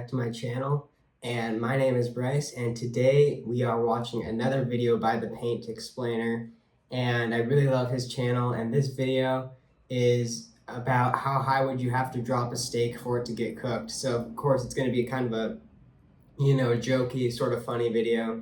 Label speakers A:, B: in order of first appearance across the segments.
A: back to my channel. And my name is Bryce, and today we are watching another video by the Paint Explainer. And I really love his channel, and this video is about how high would you have to drop a steak for it to get cooked. So of course it's going to be kind of a, jokey, sort of funny video.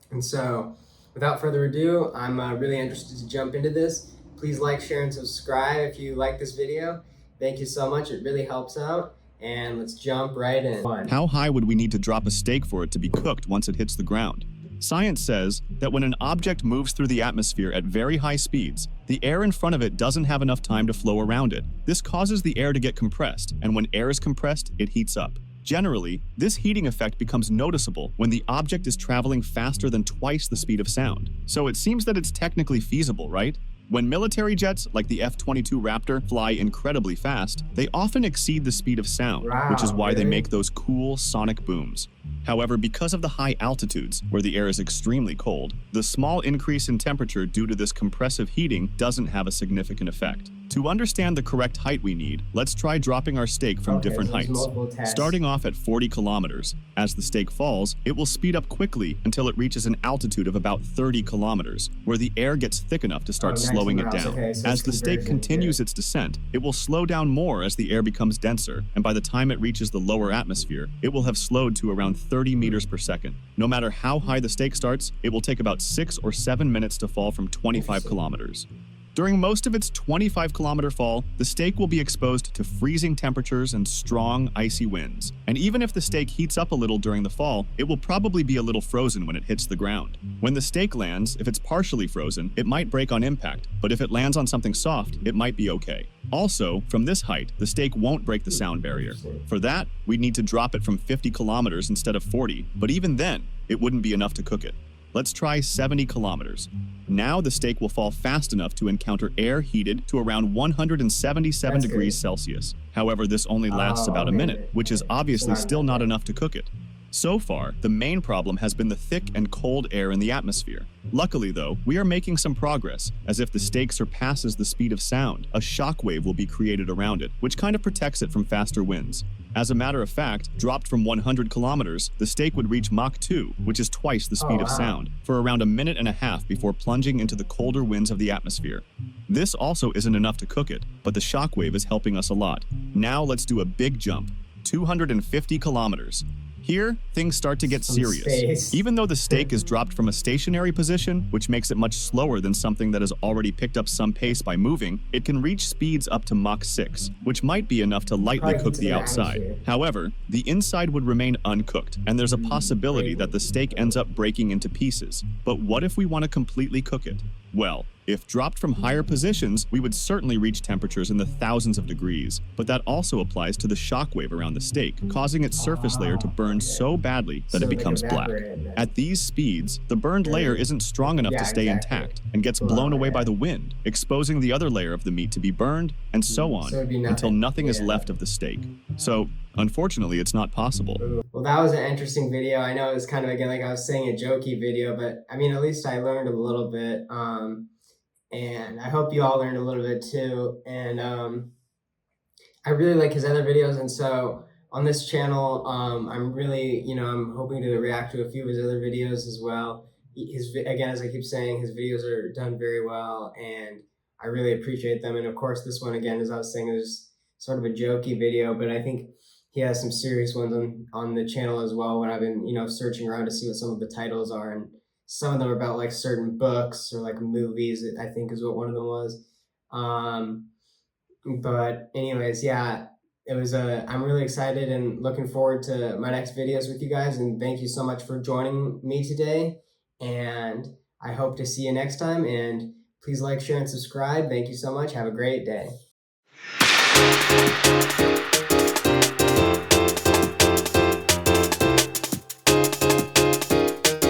A: And so without further ado, I'm really interested to jump into this. Please like, share, and subscribe if you like this video. Thank you so much, it really helps out. And let's jump right in.
B: How high would we need to drop a steak for it to be cooked once it hits the ground? Science says that when an object moves through the atmosphere at very high speeds, the air in front of it doesn't have enough time to flow around it. This causes the air to get compressed, and when air is compressed, it heats up. Generally, this heating effect becomes noticeable when the object is traveling faster than twice the speed of sound. So it seems that it's technically feasible, right? When military jets like the F-22 Raptor fly incredibly fast, they often exceed the speed of sound, which is why they make those cool sonic booms. However, because of the high altitudes, where the air is extremely cold, the small increase in temperature due to this compressive heating doesn't have a significant effect. To understand the correct height we need, let's try dropping our steak from different heights. Starting off at 40 kilometers. As the steak falls, it will speed up quickly until it reaches an altitude of about 30 kilometers, where the air gets thick enough to start slowing it down. As the steak continues its descent, it will slow down more as the air becomes denser, and by the time it reaches the lower atmosphere, it will have slowed to around 30 meters per second. No matter how high the steak starts, it will take about 6 or 7 minutes to fall from 25 kilometers. During most of its 25-kilometer fall, the steak will be exposed to freezing temperatures and strong, icy winds. And even if the steak heats up a little during the fall, it will probably be a little frozen when it hits the ground. When the steak lands, if it's partially frozen, it might break on impact, but if it lands on something soft, it might be okay. Also, from this height, the steak won't break the sound barrier. For that, we'd need to drop it from 50 kilometers instead of 40, but even then, it wouldn't be enough to cook it. Let's try 70 kilometers. Now the steak will fall fast enough to encounter air heated to around 177 degrees Celsius. However, this only lasts about a minute, which is obviously still not enough to cook it. So far, the main problem has been the thick and cold air in the atmosphere. Luckily though, we are making some progress, as if the steak surpasses the speed of sound, a shock wave will be created around it, which kind of protects it from faster winds. As a matter of fact, dropped from 100 kilometers, the steak would reach Mach 2, which is twice the speed of sound, for around a minute and a half before plunging into the colder winds of the atmosphere. This also isn't enough to cook it, but the shock wave is helping us a lot. Now let's do a big jump, 250 kilometers. Here, things start to get serious. Even though the steak is dropped from a stationary position, which makes it much slower than something that has already picked up some pace by moving, it can reach speeds up to Mach 6, which might be enough to lightly cook the outside. However, the inside would remain uncooked, and there's a possibility that the steak ends up breaking into pieces. But what if we want to completely cook it? Well, if dropped from higher positions, we would certainly reach temperatures in the thousands of degrees, but that also applies to the shock wave around the steak, causing its surface layer to burn so badly that it becomes black. At these speeds, the burned layer isn't strong enough to stay intact and gets blown away by the wind, exposing the other layer of the meat to be burned, and so on, until nothing is left of the steak. So, unfortunately, it's not possible.
A: Well, that was an interesting video. I know it was kind of, again, like I was saying, a jokey video, but I mean, at least I learned a little bit. And I hope you all learned a little bit too. And I really like his other videos. And so on this channel, I'm really, I'm hoping to react to a few of his other videos as well. Again, as I keep saying, his videos are done very well, and I really appreciate them. And of course, this one, again, as I was saying, is sort of a jokey video, but I think he has some serious ones on the channel as well, when I've been, searching around to see what some of the titles are. And some of them are about like certain books or like movies, I think is what one of them was. But anyways, yeah, it was I'm really excited and looking forward to my next videos with you guys. And thank you so much for joining me today. And I hope to see you next time. And please like, share, and subscribe. Thank you so much. Have a great day.